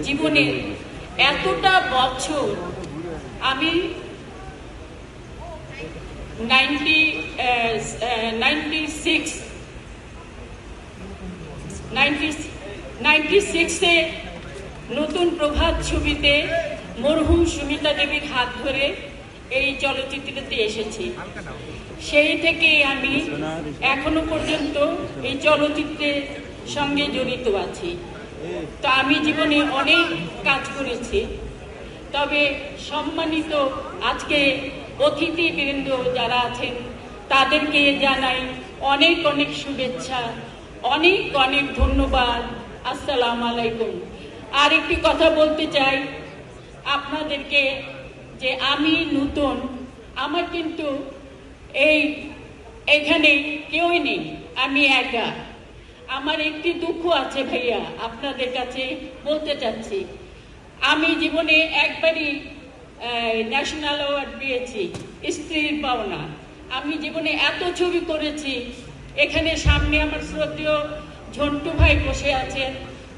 জীবনে এতটা বছর আমি 96 নতুন প্রভাত ছবিতে মরহুম সুমিতা দেবীর হাত ধরে এই চলচ্চিত্রতে এসেছি। সেই থেকে আমি এখনো পর্যন্ত এই চলচ্চিত্রের সঙ্গে জড়িত আছি। তো আমি জীবনে অনেক কাজ করেছি, তবে সম্মানিত আজকে অতিথিবৃন্দ যারা আছেন তাদেরকে জানাই অনেক অনেক শুভেচ্ছা, অনেক অনেক ধন্যবাদ। আসসালামু আলাইকুম। আর একটি কথা বলতে চাই আপনাদেরকে যে আমি নতুন, আমার কিন্তু এখানে কেউই নেই, আমি একা। আমার একটি দুঃখ আছে ভাইয়া, আপনাদের কাছে বলতে চাচ্ছি। আমি জীবনে একবারই ন্যাশনাল অ্যাওয়ার্ড পেয়েছি, স্ত্রীর পাওনা। আমি জীবনে এত ছবি করেছি, এখানে সামনে আমার শ্রদ্ধেয় ঝন্টু ভাই বসে আছেন,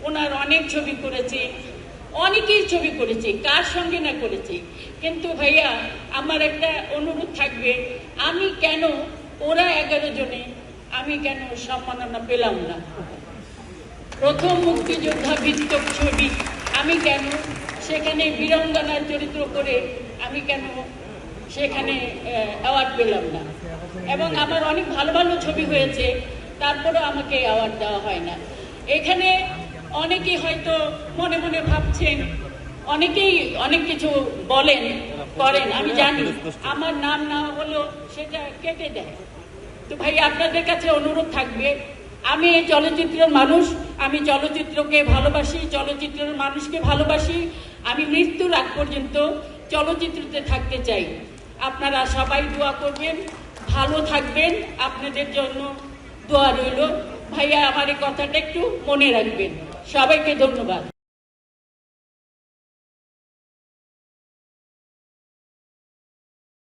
ওনার অনেক ছবি করেছি, অনেকেই ছবি করেছি, কার সঙ্গে না করেছি। কিন্তু ভাইয়া আমার একটা অনুরোধ থাকবে, আমি কেন ওরা 11 জনে আমি কেন সম্মাননা পেলাম না? প্রথম মুক্তিযোদ্ধা ভিত্তিক ছবি আমি কেন সেখানে বীরাঙ্গনার চরিত্র করে আমি কেন সেখানে অ্যাওয়ার্ড পেলাম না? এবং আমার অনেক ভালো ভালো ছবি হয়েছে, তারপরেও আমাকে অ্যাওয়ার্ড দেওয়া হয় না। এখানে অনেকেই হয়তো মনে মনে ভাবছেন, অনেকেই অনেক কিছু বলেন করেন, আমি জানি। আমার নাম না হলেও সেটা কেটে দেয়। তো ভাই আপনাদের কাছে অনুরোধ থাকবে, আমি এই চলচ্চিত্রের মানুষ, আমি চলচ্চিত্রকে ভালোবাসি, চলচ্চিত্রের মানুষকে ভালোবাসি। আমি মৃত্যুর আগ পর্যন্ত চলচ্চিত্রতে থাকতে চাই। আপনারা সবাই দোয়া করবেন, ভালো থাকবেন, আপনাদের জন্য দোয়া রইল। ভাইয়া আমার এই কথাটা একটু মনে রাখবেন। সবাইকে ধন্যবাদ।